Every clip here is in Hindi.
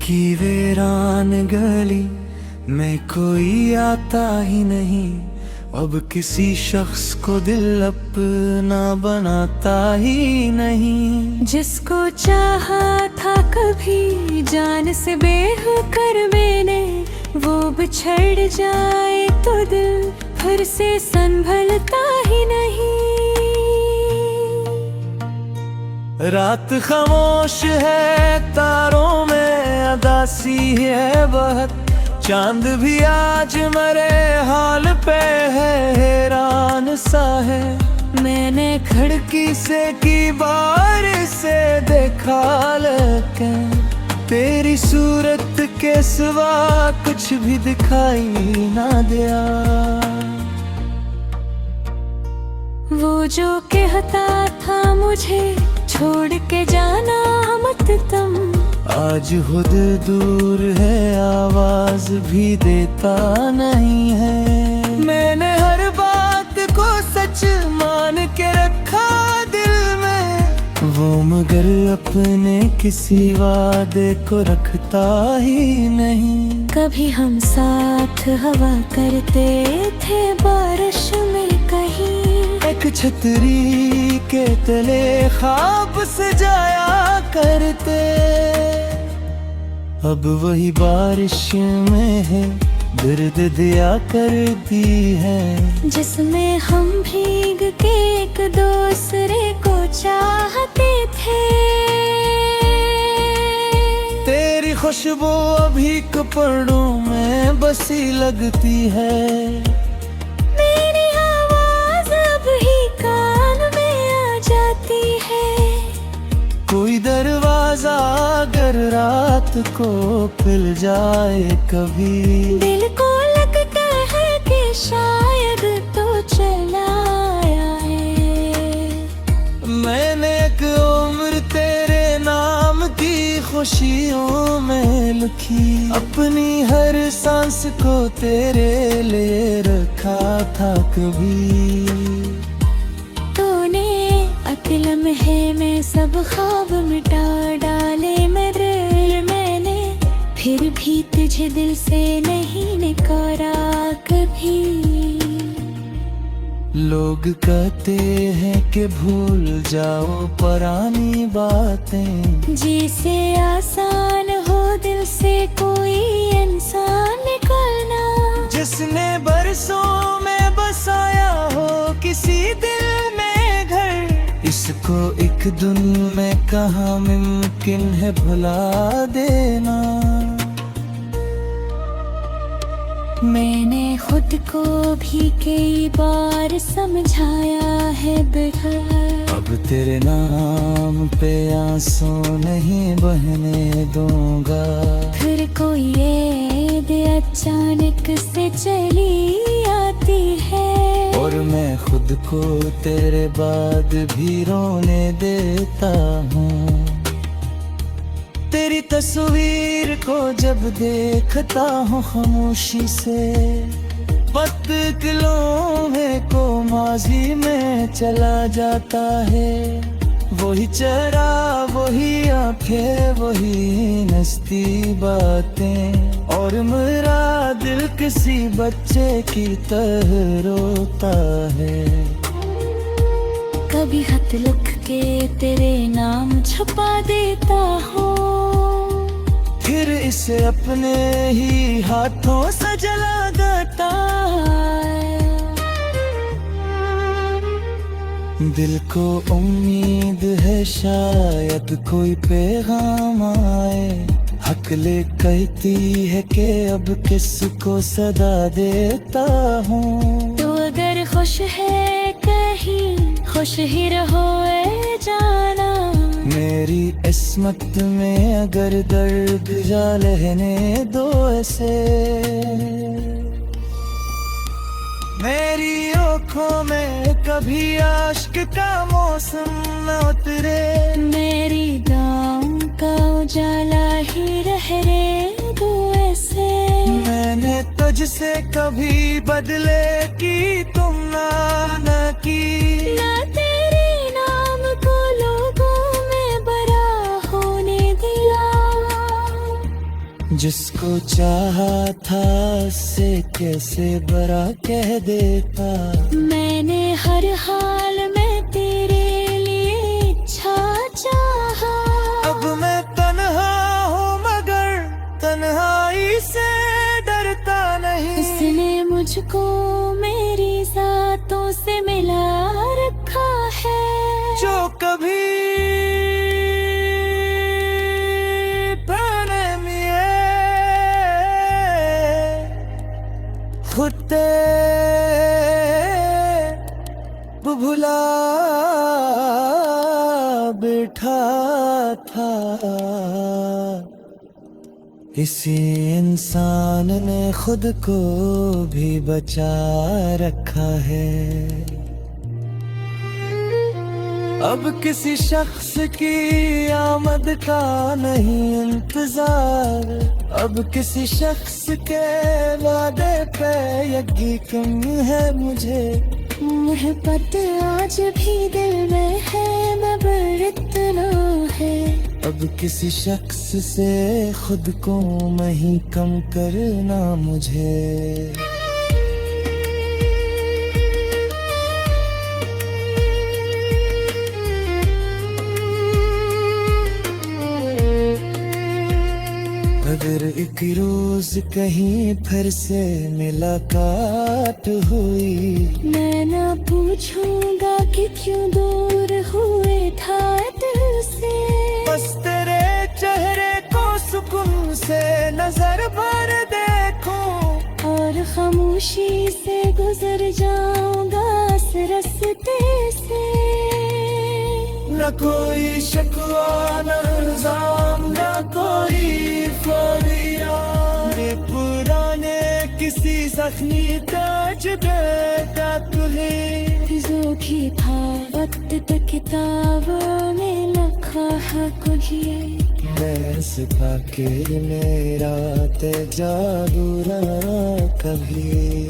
की वीरान गली में कोई आता ही नहीं, अब किसी शख्स को दिल अपना बनाता ही नहीं। जिसको चाहा था कभी जान से बेहोकर मैंने, वो बिछड़ जाए तो दिल फिर से संभलता ही नहीं। रात खामोश है, तारों में अदासी है बहुत, चांद भी आज मरे हाल पे है हैरान सा है। मैंने खिड़की से की बार से देखा, लेकिन तेरी सूरत के सिवा कुछ भी दिखाई ना दिया। वो जो कहता था मुझे छोड़ के जाना मत तुम, आज खुद दूर है, आवाज भी देता नहीं है। मैंने हर बात को सच मान के रखा दिल में, वो मगर अपने किसी वादे को रखता ही नहीं। कभी हम साथ हवा करते थे बारिश में कहीं, एक छतरी के तले ख्वाब सजाया करते, अब वही बारिश में है दर्द दिया करती है। जिसमें हम भीग के एक दूसरे को चाहते थे। तेरी खुशबू अभी कपड़ों में बसी लगती है, मेरी आवाज अब ही कान में आ जाती है। कोई दरवाजा अगर रात को खुल जाए कभी, दिल को लगता है कि शायद तो चला आया है। मैंने एक उम्र तेरे नाम की खुशियों में लिखी, अपनी हर सांस को तेरे लिए रखा था कभी। तूने लम्हे में सब ख्वाब मिटा डाले मेरे, मैंने फिर भी तुझे दिल से नहीं निकारा कभी। लोग कहते हैं कि भूल जाओ पुरानी बातें, जिसे आसान हो दिल से कोई इंसान निकलना, जिसने बरसों में बसाया हो किसी दिल में घर, इसको एक दिन में कहाँ मुमकिन है भुला देना। मैंने खुद को भी कई बार समझाया है बेखबर, अब तेरे नाम पे आंसू नहीं बहने दूंगा। फिर कोई याद अचानक से चली आती है, और मैं खुद को तेरे बाद भी रोने देता हूँ। तेरी तस्वीर को जब देखता हूँ खामोशी से, वक्त लम्हे को माजी में चला जाता है। वही चेहरा, वही आंखें, वही नस्ती बातें, और मेरा दिल किसी बच्चे की तरह रोता है। कभी खत लिख के तेरे नाम छुपा देता हूँ, फिर इसे अपने ही हाथों से जला देता है। दिल को उम्मीद है शायद कोई पैगाम आए, हकले कहती है कि अब किसको सदा देता हूँ। तो अगर खुश है कहीं खुश ही रहो ए जाना, मेरी किस्मत में अगर दर्द जा रहने दो ऐसे, मेरी आँखों में कभी आश्क का मौसम न उतरे, मेरी दाम का उजाला ही रह रे दो ऐसे। मैंने तुझसे कभी बदले की तुम ना की, ना तेरे नाम को लोगों में बड़ा होने दिया। जिसको चाहा था उससे कैसे बरा कह देता। मैंने हर हाल में तेरे लिए अच्छा चाहा। अब मैं तन्हा हूँ मगर तन्हाई से डरता नहीं। उसने मुझको मेरी ज़ातों से मिला रखा है। जो कभी खुद भुला बैठा था। इसी इंसान ने खुद को भी बचा रखा है। अब किसी शख्स की आमद का नहीं इंतजार। अब किसी शख्स के वादे पे यकीन है मुझे। मोहब्बत आज भी दिल में है मगर इतना है। अब किसी शख्स से खुद को मैं ही कम करना मुझे। अगर एक रोज कहीं फिर से मुलाकात हुई, मैं ना पूछूंगा कि क्यों दूर हुए था दिल से। बस तेरे चेहरे को सुकून से नजर भर देखूं और खामोशी से गुजर जाऊंगा इस रास्ते से। न कोई शिकवा न इल्जाम न कोई फरियाद। पुराने किसी जख्मी ताज देता तुझे। जो भी था वक्त तक किताबों में लिखा है कुछ ये। मैं सिखा के मेरा ते जादू ना कभी।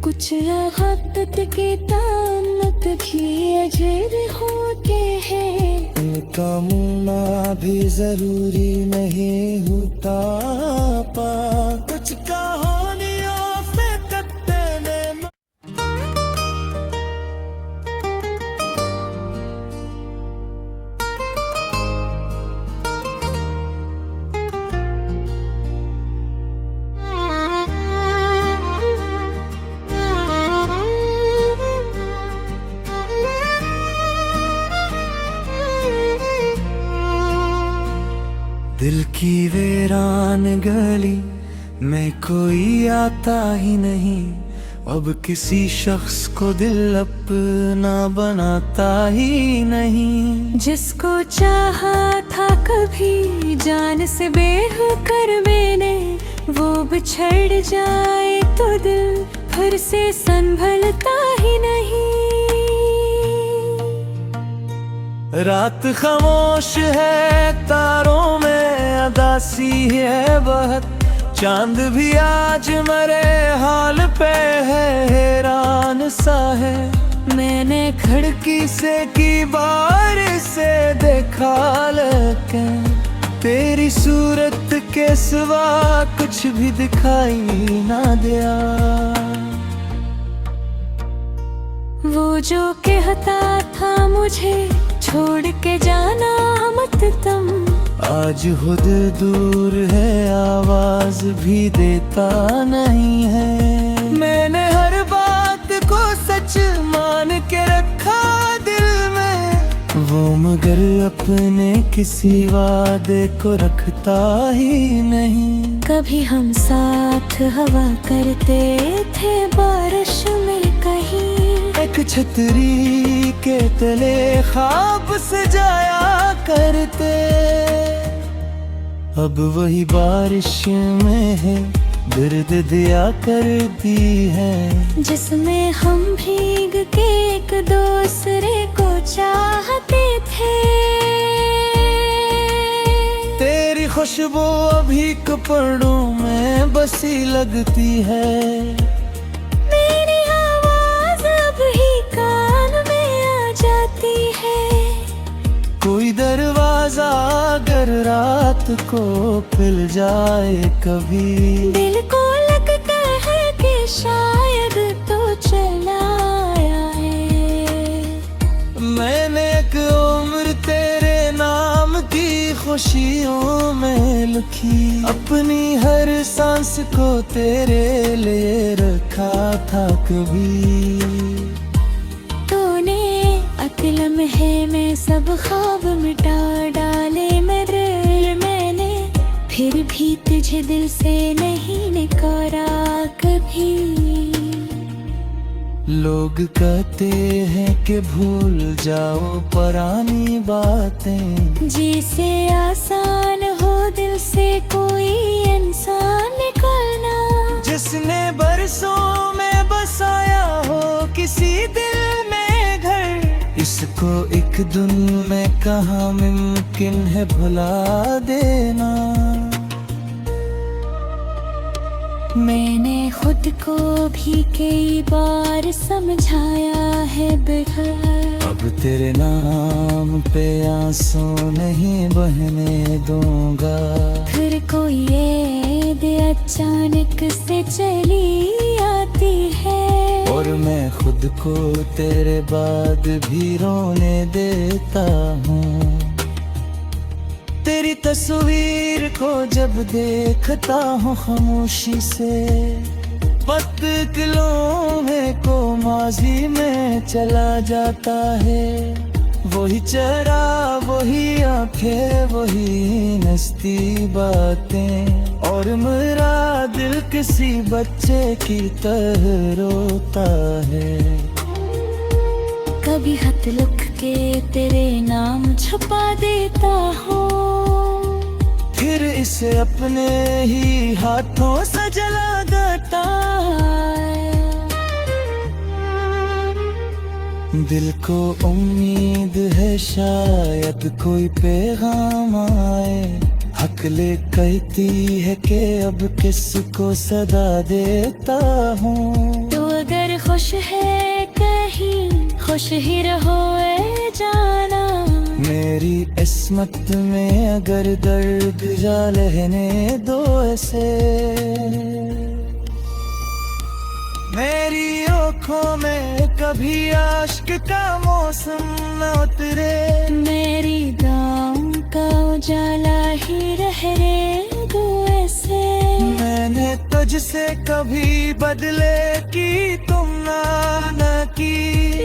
कुछ वक्त के ताल्लुक भी अजर होते हैं। उनका मुना भी जरूरी नहीं होता पा। कुछ कहानियों से कत्ते ने दिल की वीरान गली में कोई आता ही नहीं। अब किसी शख्स को दिल अपना बनाता ही नहीं। जिसको चाहा था कभी जान से बेहोकर मैंने, वो बिछड़ जाए तो दिल फिर से संभलता ही नहीं। रात खामोश है तारों में अदासी है बहुत। चांद भी आज मरे हाल पे है हैरान सा है। मैंने खिड़की से की बारिश से देखा लेकिन तेरी सूरत के सिवा कुछ भी दिखाई ना दिया। वो जो कहता था मुझे छोड़ के जाना मत तुम, आज खुद दूर है आवाज भी देता नहीं है। मैंने हर बात को सच मान के रखा दिल में, वो मगर अपने किसी वादे को रखता ही नहीं। कभी हम साथ हवा करते थे बारिश में कहीं, एक छतरी के तले ख्वाब सजाया करते। अब वही बारिश में है दर्द दिया करती है, जिसमें हम भीग के एक दूसरे को चाहते थे। तेरी खुशबू अभी कपड़ों में बसी लगती है, मेरी आवाज अब ही कान में आ जाती है। कोई दरवाजा अगर रात रात को पिल जाए कभी। दिल को लगता है कि शायद तो चला आया है। मैंने एक उम्र तेरे नाम की खुशियों में लिखी, अपनी हर सांस को तेरे लिए रखा था कभी। तूने अकलम है में सब ख्वाब मिटा डाले मेरे, मैंने फिर भी तुझे दिल से नहीं निकारा कभी। लोग कहते हैं कि भूल जाओ पुरानी बातें, जिसे आसान हो दिल से कोई इंसान निकालना। जिसने बरसों में बसाया हो किसी दिल में घर, इसको एक दिन में कहाँ मुमकिन है भुला देना। मैंने खुद को भी कई बार समझाया है बेघर, अब तेरे नाम पे आंसू नहीं बहने दूंगा। फिर कोई याद अचानक से चली आती है, और मैं खुद को तेरे बाद भी रोने देता हूँ। तेरी तस्वीर को जब देखता हूँ खामोशी से, पत्तलों में को माजी में चला जाता है। वही चेहरा, वही आंखें, वही नस्ती बातें, और मेरा दिल किसी बच्चे की तरह रोता है। कभी खत लिख के तेरे नाम छुपा देता हूँ, फिर इसे अपने ही हाथों से जला देता। दिल को उम्मीद है शायद कोई पैगाम आए, हकले कहती है कि अब किसको सदा देता हूँ। तो अगर खुश है कहीं खुश ही रहो ए जाना, मेरी किस्मत में अगर दर्द जा रहने दो ऐसे। मेरी आँखों में कभी आश्क का मौसम न उतरे, मेरी गाँव का उजाला ही रह रे दो ऐसे। मैंने तुझसे कभी बदले की तुम ना की,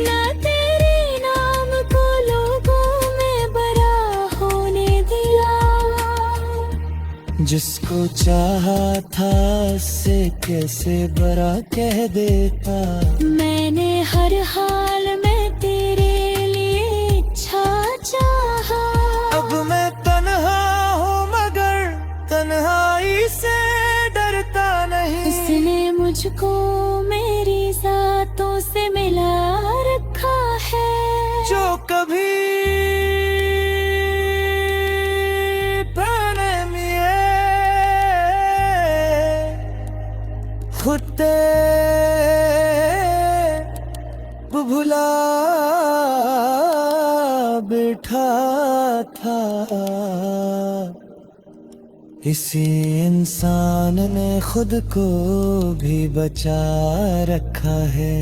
ना तेरे नाम को लोगों में बड़ा होने दिया। जिसको चाहा था उससे कैसे बड़ा कह देता। मैंने हर हाल में तेरे लिए अच्छा चाहा। अब मैं तन्हा हूँ मगर तन्हाई से डरता नहीं। उसने मुझको मेरी ज़ातों से मिला रखा है, जो कभी खुद भुला बैठा था। इसी इंसान ने खुद को भी बचा रखा है।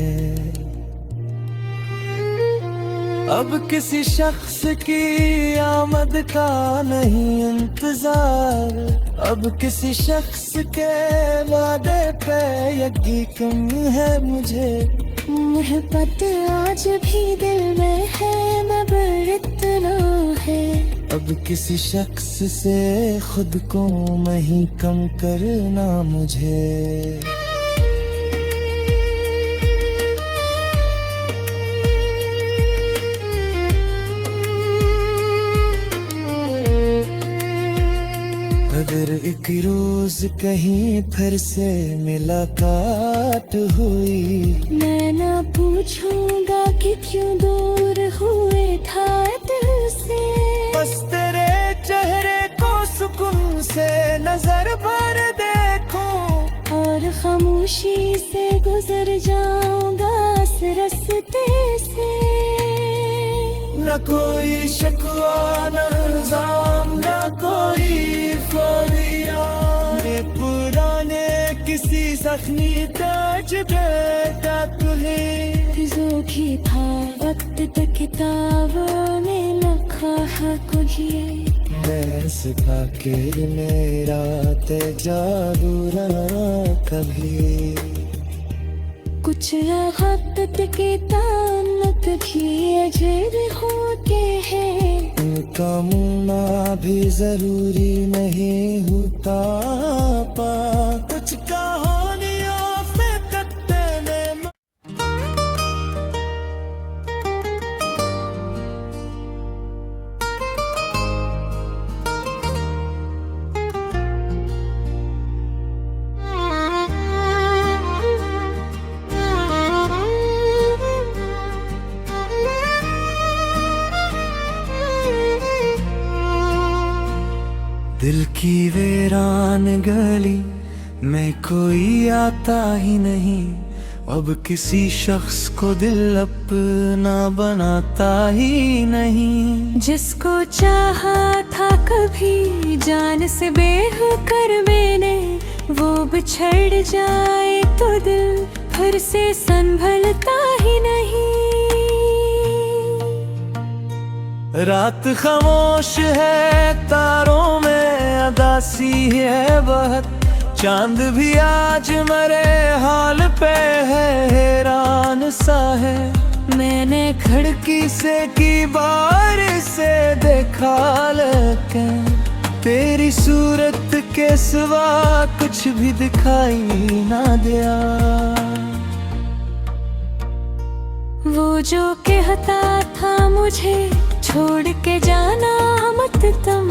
अब किसी शख्स की आमद का नहीं इंतजार, अब किसी शख्स के वादे पे यकीन है मुझे। मोहब्बत आज भी दिल में है मगर इतना है, अब किसी शख्स से खुद को मैं ही कम करना मुझे। अगर एक रोज कहीं फिर से मुलाकात हुई, मैं ना पूछूंगा कि क्यों दूर हुए था दिल से। बस तेरे चेहरे को सुकून से नजर भर देखूं, और खामोशी से गुजर जाऊंगा इस रास्ते से। न कोई शिकवा न इल्जाम न कोई फरियाद। ये पुराने किसी जख्मी ताज देता तुझे जोखी था वक्त तक किताबों में लिखा है कुछ ये। मैं सिखा के मेरा ते जादू रहा कभी। कुछ वक्त के ताल्लुक भी अजर होते हैं। उनका मुना भी जरूरी नहीं होता पा। कुछ कहानियों से कत्ते ने दिल की वीरान गली में कोई आता ही नहीं। अब किसी शख्स को दिल अपना बनाता ही नहीं। जिसको चाहा था कभी जान से बेहोकर मैंने, वो बिछड़ जाए तो दिल फिर से संभलता ही नहीं। रात खामोश है तारों में अदासी है बहुत। चांद भी आज मरे हाल पे है हैरान सा है। मैंने खिड़की से की बारिश से देखा लेकिन तेरी सूरत के सिवा कुछ भी दिखाई ना दिया। वो जो कहता था मुझे छोड़ के जाना मत तुम,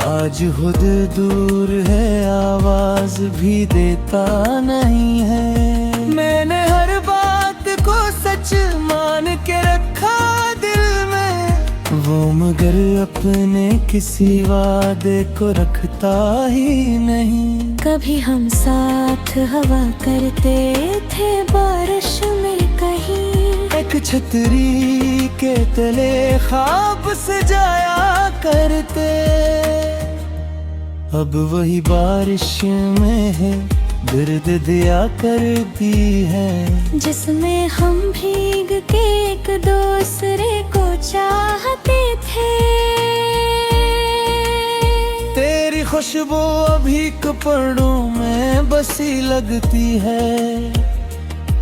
आज खुद दूर है आवाज भी देता नहीं है। मैंने हर बात को सच मान के रखा दिल में, वो मगर अपने किसी वादे को रखता ही नहीं। कभी हम साथ हवा करते थे बारिश में कहीं, एक छतरी के तले ख्वाब सजाया करते। अब वही बारिश में है दर्द दिया करती है, जिसमें हम भीग के एक दूसरे को चाहते थे। तेरी खुशबू अभी कपड़ों में बसी लगती है।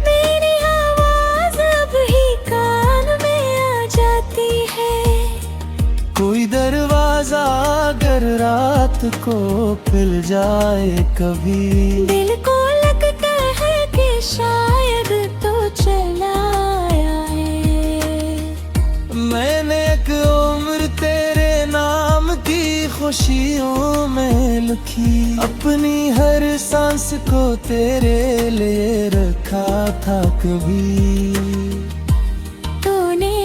मेरी आवाज अब ही कान में आ जाती है। कोई दरवाजा अगर रात को खुल जाए कभी, दिल को लगता है कि शायद तो चला आया है। मैंने एक उम्र तेरे नाम की खुशियों में लिखी, अपनी हर सांस को तेरे लिए रखा था कभी। तूने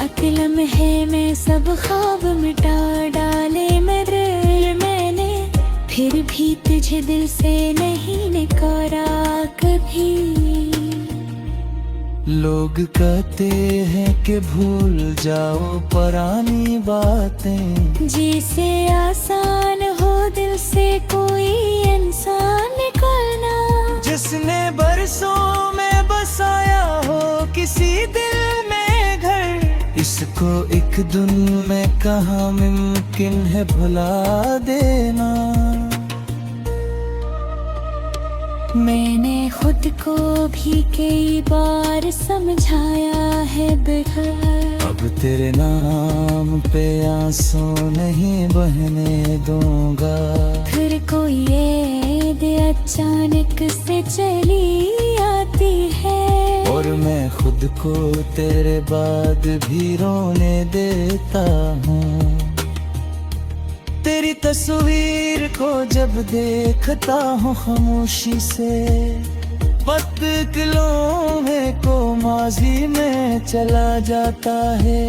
अकल में मैं सब ख्वाब मिटा डाले मेरे, मैंने फिर भी तुझे दिल से नहीं निकाला कभी। लोग कहते हैं कि भूल जाओ पुरानी बातें, जिसे आसान हो दिल से कोई इंसान निकालना। जिसने बरसों में बसाया हो किसी दिल में घर, इसको एक दिन में कहाँ मुमकिन है भुला देना। मैंने खुद को भी कई बार समझाया है बेखबर, अब तेरे नाम पे आंसू नहीं बहने दूंगा। फिर कोई याद अचानक से चली आती है, और मैं खुद को तेरे बाद भी रोने देता हूँ। तेरी तस्वीर को जब देखता हूँ खामोशी से, पत्तलों में को माजी में चला जाता है।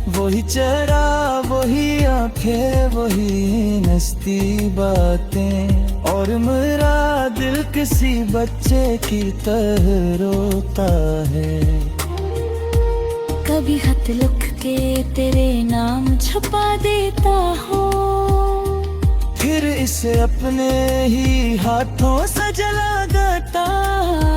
वही चेहरा वही आंखें वही नस्ती बातें, और मेरा दिल किसी बच्चे की तरह रोता है। कभी खत लिखता के तेरे नाम छुपा देता हूँ। फिर इसे अपने ही हाथों से जला देता है।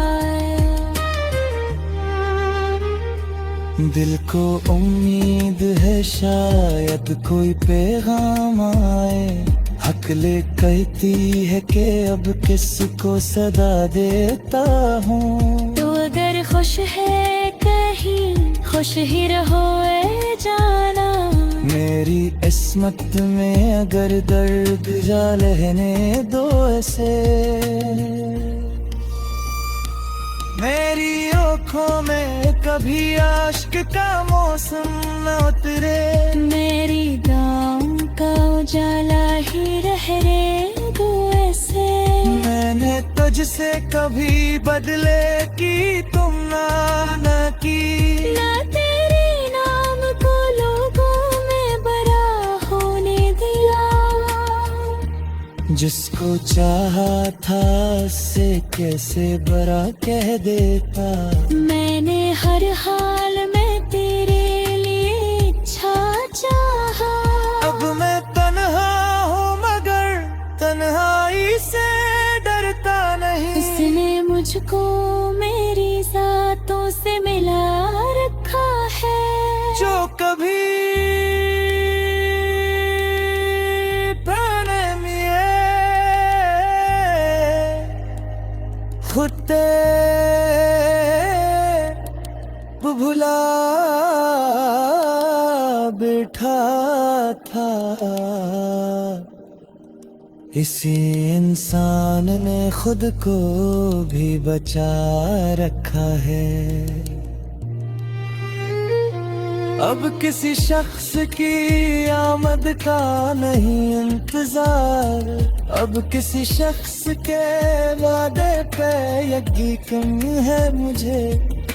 दिल को उम्मीद है शायद कोई पैगाम आए। हकले कहती है कि अब किसको सदा देता हूँ। तो अगर खुश है कहीं खुश ही रहो ए जाना। मेरी किस्मत में अगर दर्द जा रहने दो ऐसे। मेरी आँखों में कभी आश्क का मौसम न उतरे। मेरी गाँव का उजाला ही रह रे तू ऐसे। मैंने तुझसे कभी बदले की तुम ना की। ना तेरे नाम को लोगों में बड़ा होने दिया। जिसको चाहा था उससे कैसे बड़ा कह देता। मैंने हर हाल में तेरे लिए अच्छा चाहा। अब मैं तन्हा हूँ मगर तन्हाई से डरता नहीं। उसने मुझको मेरी साथों से मिला रखा है। जो कभी खुद भुला बैठा था। इसी इंसान ने खुद को भी बचा रखा है। अब किसी शख्स की आमद का नहीं इंतजार। अब किसी शख्स के वादे पे यकीन है मुझे।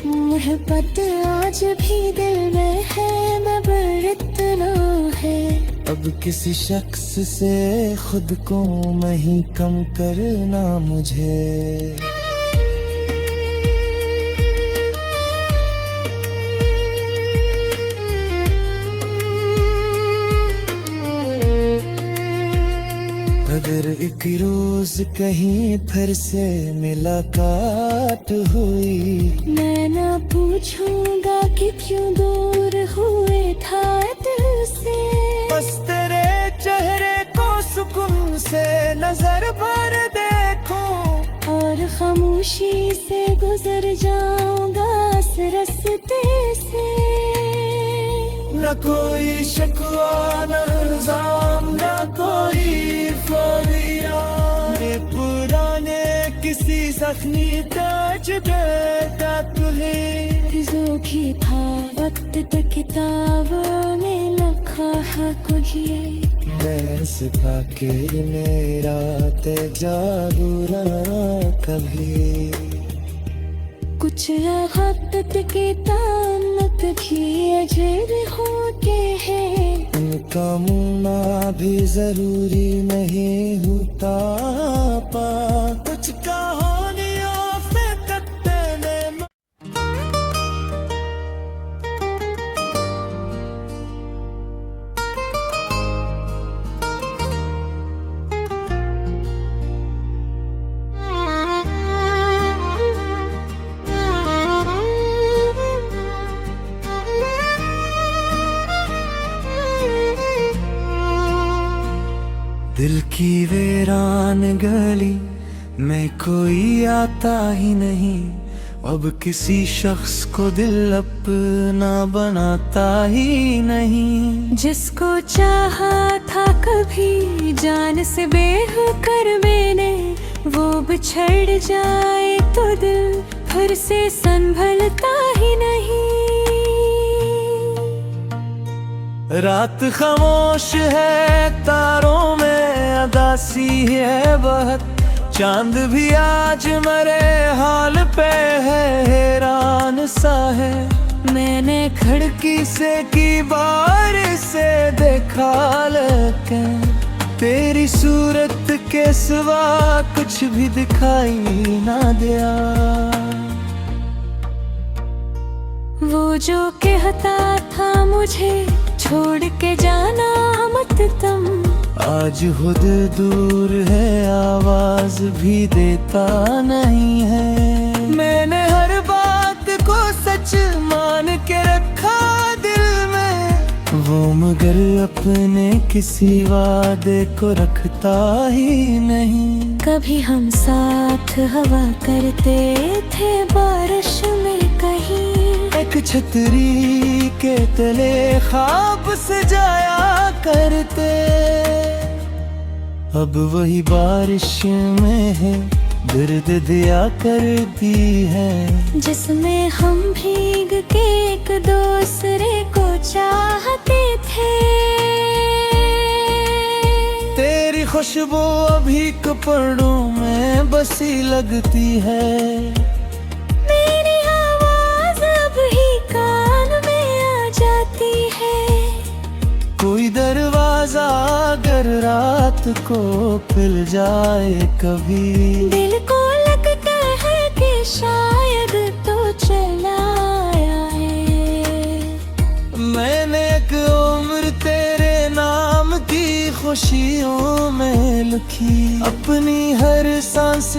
मोहब्बत आज भी दिल में है मगर इतना है। अब किसी शख्स से खुद को नहीं कम करना मुझे। अगर एक रोज कहीं फिर से मुलाकात हुई। मैं ना पूछूंगा कि क्यों दूर हुए था दिल से। बस तेरे चेहरे को सुकून से नजर भर देखूं। और खामोशी से गुजर जाऊंगा इस रास्ते से। न कोई शिकवा न इल्जाम न कोई फरियाद। पुराने किसी जख्मी ताज देता तुझे। जोखी था वक्त तक किताबों में लिखा है कुछ ये। मैं सिपा के मेरा जादू कभी। कुछ वक्त के तानत भी अजर होते हैं। उनका मुना भी जरूरी नहीं होता पा। कुछ कहानियों से कत्ते ने दिल की वीरान गली में कोई आता ही नहीं। अब किसी शख्स को दिल अपना बनाता ही नहीं। जिसको चाहा था कभी जान से बेहोकर मैंने। वो बिछड़ जाए तो दिल फिर से संभलता ही नहीं। रात खामोश है तारों में अदासी है बहुत। चांद भी आज मरे हाल पे है हैरान सा है। मैंने खिड़की से की बार से देखा लेकिन तेरी सूरत के सिवा कुछ भी दिखाई ना दिया। वो जो कहता था मुझे छोड़ के जाना मत तुम। आज खुद दूर है, आवाज भी देता नहीं है। मैंने हर बात को सच मान के रखा दिल में, वो मगर अपने किसी वादे को रखता ही नहीं। कभी हम साथ हवा करते थे बारिश में कहीं, एक छतरी के तले ख्वाब सजाया करते। अब वही बारिश में है, दर्द दिया करती है, जिसमें हम भीग के एक दूसरे को चाहते थे। तेरी खुशबू अभी कपड़ों में बसी लगती है, मेरी आवाज अब ही कान में आ जाती है। कोई दरवाजा अगर रात को खुल जाए कभी, दिल को लगता है कि शायद तो चला आया है। मैंने एक उम्र तेरे नाम की खुशियों में लिखी, अपनी हर सांस